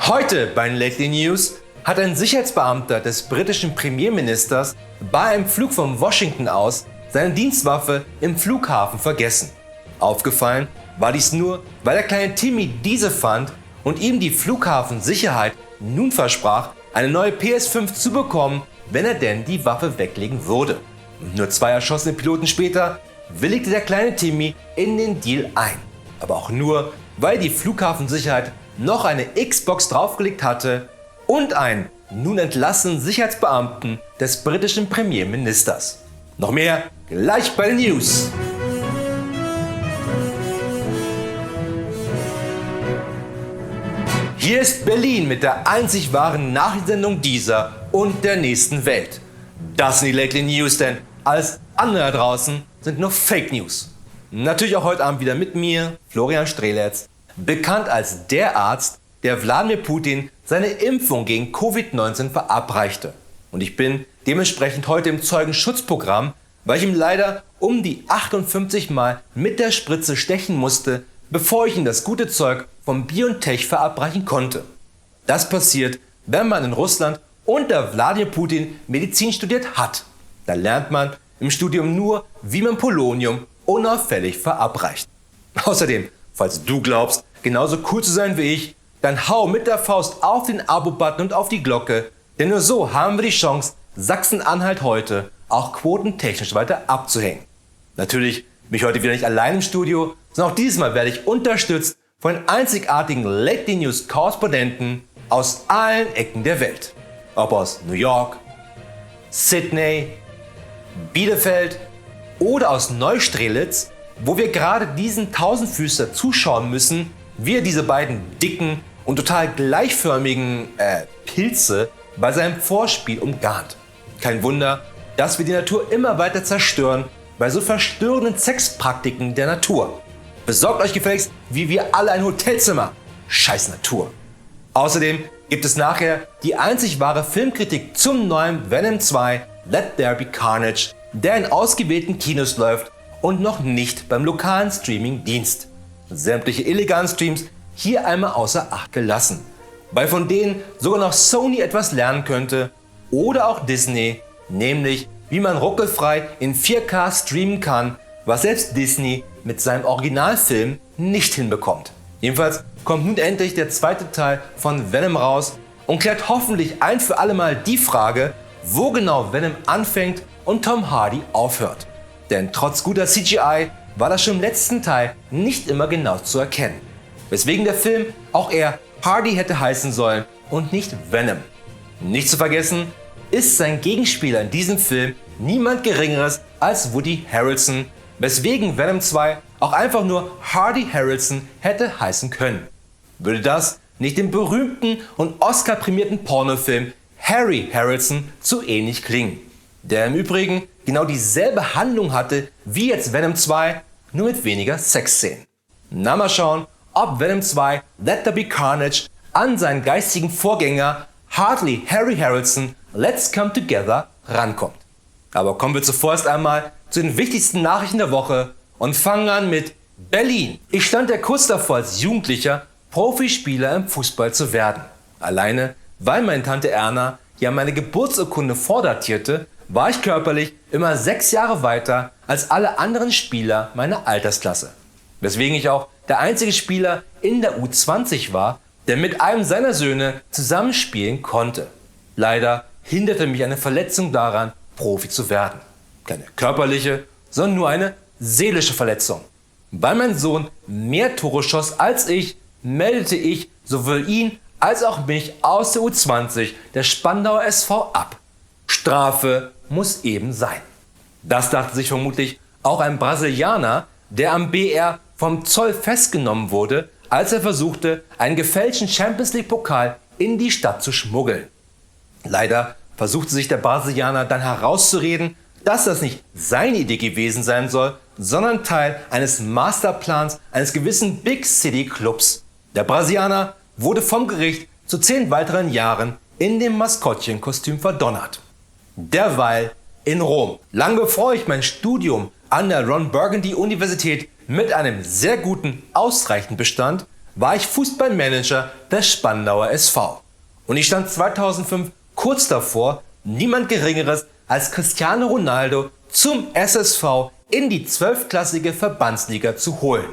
Heute bei den Lately News hat ein Sicherheitsbeamter des britischen Premierministers bei einem Flug von Washington aus seine Dienstwaffe im Flughafen vergessen. Aufgefallen war dies nur, weil der kleine Timmy diese fand und ihm die Flughafensicherheit nun versprach, eine neue PS5 zu bekommen, wenn er denn die Waffe weglegen würde. Und nur 2 erschossene Piloten später willigte der kleine Timmy in den Deal ein. Aber auch nur, weil die Flughafensicherheit noch eine Xbox draufgelegt hatte und einen nun entlassenen Sicherheitsbeamten des britischen Premierministers. Noch mehr gleich bei den News. Hier ist Berlin mit der einzig wahren Nachrichtensendung dieser und der nächsten Welt. Das sind die Lately News, denn alles andere da draußen sind nur Fake News. Natürlich auch heute Abend wieder mit mir, Florian Streletz, bekannt als der Arzt, der Wladimir Putin seine Impfung gegen Covid-19 verabreichte. Und ich bin dementsprechend heute im Zeugenschutzprogramm, weil ich ihm leider um die 58 Mal mit der Spritze stechen musste, bevor ich ihm das gute Zeug vom BioNTech verabreichen konnte. Das passiert, wenn man in Russland unter Wladimir Putin Medizin studiert hat. Da lernt man im Studium nur, wie man Polonium unauffällig verabreicht. Außerdem, falls du glaubst, genauso cool zu sein wie ich, dann hau mit der Faust auf den Abo-Button und auf die Glocke, denn nur so haben wir die Chance, Sachsen-Anhalt heute auch quotentechnisch weiter abzuhängen. Natürlich bin ich heute wieder nicht allein im Studio, sondern auch dieses Mal werde ich unterstützt von den einzigartigen Lately News Korrespondenten aus allen Ecken der Welt. Ob aus New York, Sydney, Bielefeld oder aus Neustrelitz, wo wir gerade diesen Tausendfüßler zuschauen müssen, wie er diese beiden dicken und total gleichförmigen Pilze bei seinem Vorspiel umgarnt. Kein Wunder, dass wir die Natur immer weiter zerstören bei so verstörenden Sexpraktiken der Natur. Besorgt euch gefälligst, wie wir alle ein Hotelzimmer. Scheiß Natur. Außerdem gibt es nachher die einzig wahre Filmkritik zum neuen Venom 2 Let There Be Carnage, der in ausgewählten Kinos läuft und noch nicht beim lokalen Streaming-Dienst. Sämtliche illegalen Streams hier einmal außer Acht gelassen, weil von denen sogar noch Sony etwas lernen könnte oder auch Disney, nämlich wie man ruckelfrei in 4K streamen kann, was selbst Disney mit seinem Originalfilm nicht hinbekommt. Jedenfalls kommt nun endlich der zweite Teil von Venom raus und klärt hoffentlich ein für alle Mal die Frage, wo genau Venom anfängt und Tom Hardy aufhört. Denn trotz guter CGI war das schon im letzten Teil nicht immer genau zu erkennen. Weswegen der Film auch eher Hardy hätte heißen sollen und nicht Venom. Nicht zu vergessen ist sein Gegenspieler in diesem Film niemand Geringeres als Woody Harrelson, weswegen Venom 2 auch einfach nur Hardy Harrelson hätte heißen können. Würde das nicht dem berühmten und Oscar-prämierten Pornofilm Harry Harrelson zu ähnlich klingen, der im Übrigen genau dieselbe Handlung hatte wie jetzt Venom 2, nur mit weniger Sexszenen. Na, mal schauen, ob Venom 2 Let There Be Carnage an seinen geistigen Vorgänger Hardly Harry Harrelson Let's Come Together rankommt. Aber kommen wir zuvorerst einmal zu den wichtigsten Nachrichten der Woche und fangen an mit Berlin. Ich stand ja kurz davor, als Jugendlicher Profispieler im Fußball zu werden. Alleine, weil meine Tante Erna ja meine Geburtsurkunde vordatierte, war ich körperlich immer 6 Jahre weiter als alle anderen Spieler meiner Altersklasse. Weswegen ich auch der einzige Spieler in der U20 war, der mit einem seiner Söhne zusammenspielen konnte. Leider hinderte mich eine Verletzung daran, Profi zu werden. Keine körperliche, sondern nur eine seelische Verletzung. Weil mein Sohn mehr Tore schoss als ich, meldete ich sowohl ihn als auch mich aus der U20 der Spandauer SV ab. Strafe muss eben sein. Das dachte sich vermutlich auch ein Brasilianer, der am BR vom Zoll festgenommen wurde, als er versuchte, einen gefälschten Champions League Pokal in die Stadt zu schmuggeln. Leider versuchte sich der Brasilianer dann herauszureden, dass das nicht seine Idee gewesen sein soll, sondern Teil eines Masterplans eines gewissen Big City Clubs. Der Brasilianer wurde vom Gericht zu 10 weiteren Jahren in dem Maskottchenkostüm verdonnert. Derweil in Rom. Lang bevor ich mein Studium an der Ron Burgundy Universität mit einem sehr guten ausreichend bestand, war ich Fußballmanager des Spandauer SV. Und ich stand 2005 kurz davor, niemand Geringeres als Cristiano Ronaldo zum SSV in die 12-klassige Verbandsliga zu holen.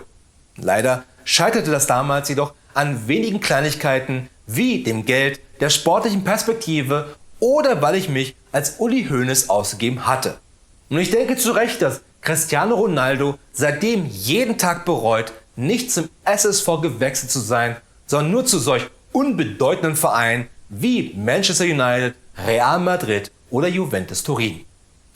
Leider scheiterte das damals jedoch an wenigen Kleinigkeiten wie dem Geld, der sportlichen Perspektive oder weil ich mich als Uli Hoeneß ausgegeben hatte. Und ich denke zu Recht, dass Cristiano Ronaldo seitdem jeden Tag bereut, nicht zum SSV gewechselt zu sein, sondern nur zu solch unbedeutenden Vereinen wie Manchester United, Real Madrid oder Juventus Turin.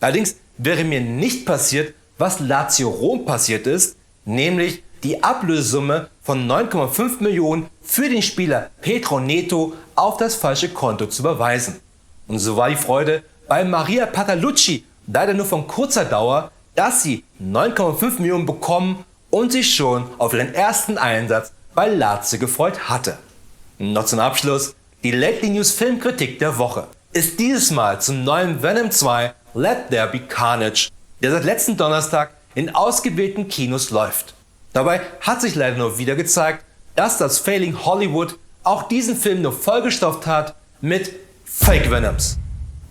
Allerdings wäre mir nicht passiert, was Lazio Rom passiert ist, nämlich die Ablösesumme von 9,5 Millionen für den Spieler Pedro Neto auf das falsche Konto zu überweisen. Und so war die Freude bei Maria Patalucci leider nur von kurzer Dauer, dass sie 9,5 Millionen bekommen und sich schon auf ihren ersten Einsatz bei Lazio gefreut hatte. Noch zum Abschluss die Lately News Filmkritik der Woche ist dieses Mal zum neuen Venom 2 Let There Be Carnage, der seit letzten Donnerstag in ausgewählten Kinos läuft. Dabei hat sich leider nur wieder gezeigt, dass das Failing Hollywood auch diesen Film nur vollgestopft hat mit Fake Venoms.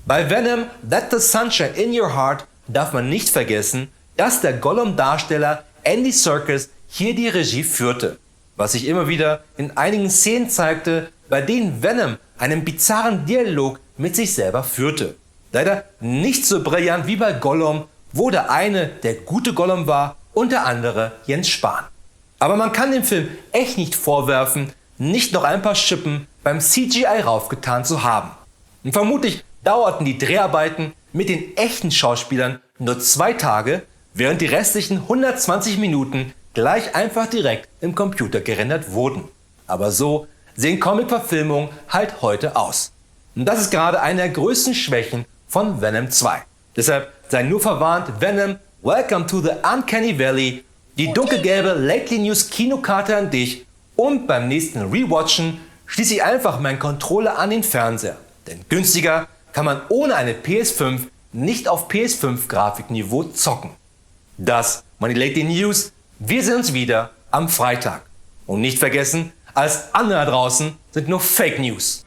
Bei Venom Let the Sunshine in Your Heart darf man nicht vergessen, dass der Gollum-Darsteller Andy Serkis hier die Regie führte, was sich immer wieder in einigen Szenen zeigte, bei denen Venom einen bizarren Dialog mit sich selber führte. Leider nicht so brillant wie bei Gollum, wo der eine der gute Gollum war und der andere Jens Spahn. Aber man kann dem Film echt nicht vorwerfen, nicht noch ein paar Schippen beim CGI raufgetan zu haben. Und vermutlich dauerten die Dreharbeiten mit den echten Schauspielern nur 2 Tage, während die restlichen 120 Minuten gleich einfach direkt im Computer gerendert wurden. Aber so sehen Comic-Verfilmungen halt heute aus. Und das ist gerade eine der größten Schwächen von Venom 2. Deshalb sei nur verwarnt, Venom, Welcome to the Uncanny Valley, die dunkelgelbe Lately News Kinokarte an dich und beim nächsten Rewatchen schließe ich einfach meinen Controller an den Fernseher. Denn günstiger kann man ohne eine PS5 nicht auf PS5 Grafikniveau zocken. Das waren die Lately News. Wir sehen uns wieder am Freitag. Und nicht vergessen, alles andere da draußen sind nur Fake News.